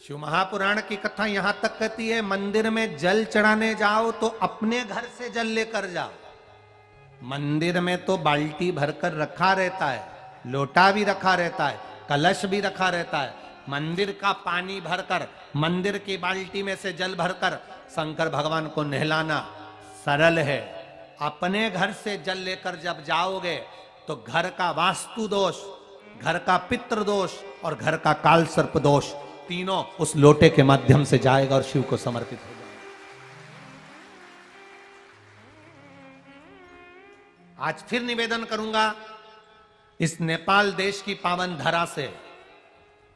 शिव महापुराण की कथा यहां तक कहती है, मंदिर में जल चढ़ाने जाओ तो अपने घर से जल लेकर जाओ। मंदिर में तो बाल्टी भरकर रखा रहता है, लोटा भी रखा रहता है, कलश भी रखा रहता है। मंदिर का पानी भरकर, मंदिर की बाल्टी में से जल भरकर शंकर भगवान को नहलाना सरल है। अपने घर से जल लेकर जब जाओगे तो घर का वास्तु दोष, घर का पितृ दोष और घर का काल सर्प दोष तीनों उस लोटे के माध्यम से जाएगा और शिव को समर्पित हो जाएगा। आज फिर निवेदन करूंगा, इस नेपाल देश की पावन धरा से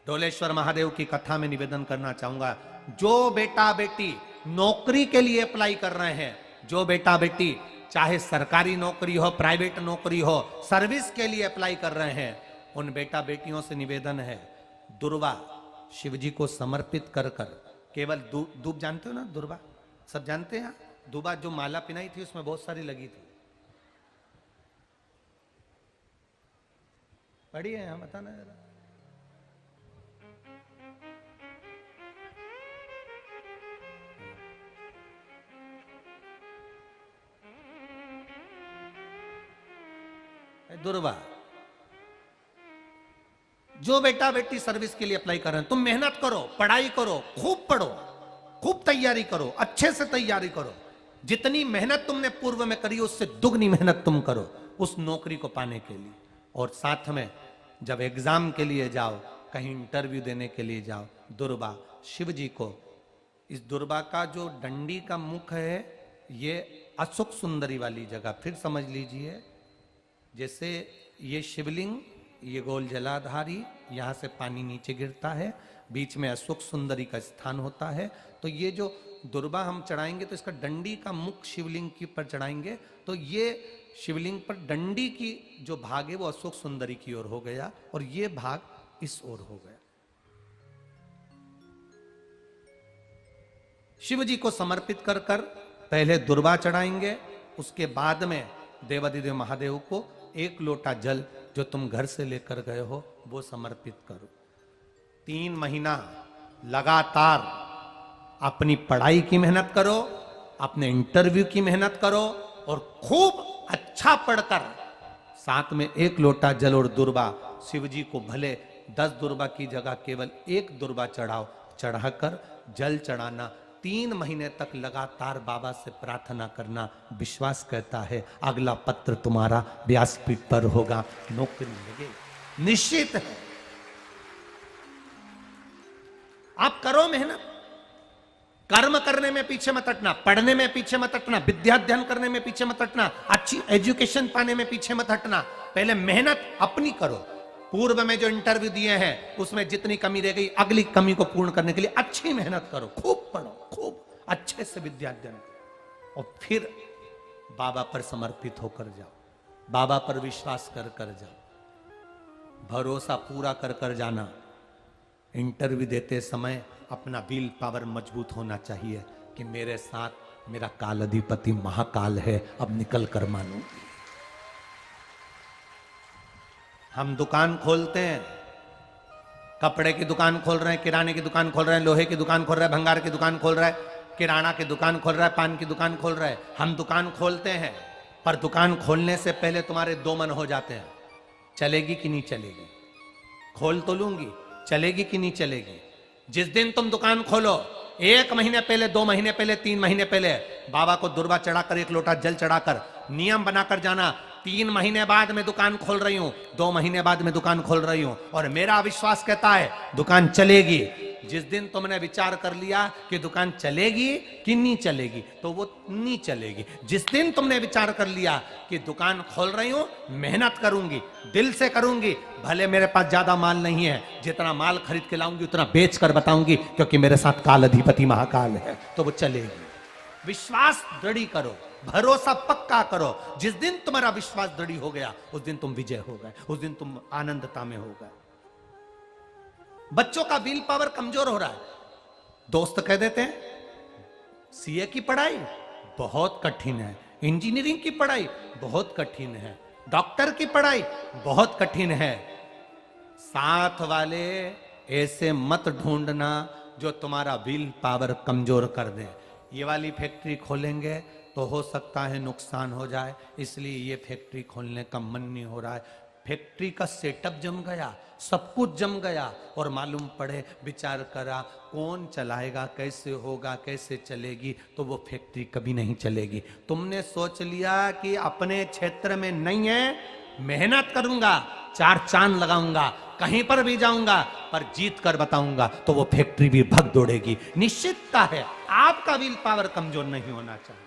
डोलेश्वर महादेव की कथा में निवेदन करना चाहूंगा, जो बेटा बेटी नौकरी के लिए अप्लाई कर रहे हैं, जो बेटा बेटी चाहे सरकारी नौकरी हो, प्राइवेट नौकरी हो, सर्विस के लिए अप्लाई कर रहे हैं, उन बेटा बेटियों से निवेदन है, दुर्वा शिवजी को समर्पित कर कर केवल दूब जानते हो ना, दुर्वा सब जानते हैं। दुर्वा जो माला पिनाई थी उसमें बहुत सारी लगी थी, पढ़ी है यहाँ, बताना जरा। दुर्वा, जो बेटा बेटी सर्विस के लिए अप्लाई कर रहे हैं, तुम मेहनत करो, पढ़ाई करो, खूब पढ़ो, खूब तैयारी करो, अच्छे से तैयारी करो। जितनी मेहनत तुमने पूर्व में करी उससे दुगनी मेहनत तुम करो उस नौकरी को पाने के लिए। और साथ में जब एग्जाम के लिए जाओ, कहीं इंटरव्यू देने के लिए जाओ, दुर्वा शिव जी को, इस दुर्वा का जो डंडी का मुख है ये अशोक सुंदरी वाली जगह, फिर समझ लीजिए जैसे ये शिवलिंग, ये गोल जलाधारी, यहां से पानी नीचे गिरता है, बीच में अशोक सुंदरी का स्थान होता है। तो ये जो दुर्वा हम चढ़ाएंगे तो इसका डंडी का मुख शिवलिंग के ऊपर चढ़ाएंगे, तो ये शिवलिंग पर डंडी की जो भाग है वो अशोक सुंदरी की ओर हो गया और ये भाग इस ओर हो गया। शिव जी को समर्पित कर कर पहले दुर्वा चढ़ाएंगे, उसके बाद में देवादिदेव महादेव को एक लोटा जल जो तुम घर से लेकर गए हो वो समर्पित करो। 3 महीना लगातार अपनी पढ़ाई की मेहनत करो, अपने इंटरव्यू की मेहनत करो और खूब अच्छा पढ़कर साथ में एक लोटा जल और दुर्वा, शिव जी को भले 10 दुर्वा की जगह केवल 1 दुर्वा चढ़ाओ, चढ़ाकर जल चढ़ाना, 3 महीने तक लगातार बाबा से प्रार्थना करना। विश्वास कहता है अगला पत्र तुम्हारा व्यासपीठ पर होगा, नौकरी लगेगी, निश्चित है। आप करो मेहनत, कर्म करने में पीछे मत हटना, पढ़ने में पीछे मत हटना, विद्याध्ययन करने में पीछे मत हटना, अच्छी एजुकेशन पाने में पीछे मत हटना। पहले मेहनत अपनी करो। पूर्व में जो इंटरव्यू दिए हैं उसमें जितनी कमी रह गई, अगली कमी को पूर्ण करने के लिए अच्छी मेहनत करो, खूब पढ़ो, खूब अच्छे से विद्याध्ययन करो और फिर बाबा पर समर्पित होकर जाओ, बाबा पर विश्वास कर कर जाओ, भरोसा पूरा कर कर जाना। इंटरव्यू देते समय अपना विल पावर मजबूत होना चाहिए कि मेरे साथ मेरा काल अधिपति महाकाल है, अब निकल कर मानूंगी। हम दुकान खोलते हैं, कपड़े की दुकान खोल रहे हैं, किराने की दुकान खोल रहे हैं, लोहे की दुकान खोल रहे हैं, भंगार की दुकान खोल रहे हैं, किराना की दुकान खोल रहा है, पान की दुकान खोल रहा है। हम दुकान खोलते हैं पर दुकान खोलने से पहले तुम्हारे 2 मन हो जाते हैं, चलेगी कि नहीं चलेगी, खोल तो लूंगी, चलेगी कि नहीं चलेगी। जिस दिन तुम दुकान खोलो 1 महीने पहले, 2 महीने पहले, 3 महीने पहले बाबा को दुर्वा चढ़ाकर 1 लोटा जल चढ़ाकर नियम बनाकर जाना, 3 महीने बाद में दुकान खोल रही हूं, 2 महीने बाद में दुकान खोल रही हूं और मेरा विश्वास कहता है दुकान चलेगी। जिस दिन तुमने विचार कर लिया कि दुकान चलेगी कि नहीं चलेगी तो वो नहीं चलेगी। जिस दिन तुमने विचार कर लिया कि दुकान खोल रही हूं, मेहनत करूंगी, दिल से करूंगी, भले मेरे पास ज्यादा माल नहीं है, जितना माल खरीद के लाऊंगी उतना बेच कर बताऊंगी क्योंकि मेरे साथ काल अधिपति महाकाल है, तो वो चलेगी। विश्वास दृढ़ करो, भरोसा पक्का करो। जिस दिन तुम्हारा विश्वास दृढ़ हो गया उस दिन तुम विजय हो गए, उस दिन तुम आनंदता में हो गए। बच्चों का विल पावर कमजोर हो रहा है, दोस्त कह देते हैं सीए की पढ़ाई बहुत कठिन है, इंजीनियरिंग की पढ़ाई बहुत कठिन है, डॉक्टर की पढ़ाई बहुत कठिन है। साथ वाले ऐसे मत ढूंढना जो तुम्हारा विल पावर कमजोर कर दे। ये वाली फैक्ट्री खोलेंगे तो हो सकता है नुकसान हो जाए, इसलिए ये फैक्ट्री खोलने का मन नहीं हो रहा है। फैक्ट्री का सेटअप जम गया, सब कुछ जम गया, और मालूम पड़े, विचार करा कौन चलाएगा, कैसे होगा, कैसे चलेगी, तो वो फैक्ट्री कभी नहीं चलेगी। तुमने सोच लिया कि अपने क्षेत्र में नहीं है, मेहनत करूंगा, 4 चांद लगाऊंगा, कहीं पर भी जाऊंगा, पर जीत कर बताऊंगा, तो वो फैक्ट्री भी भग दौड़ेगी। निश्चितता है आपका विल पावर कमजोर नहीं होना चाहिए।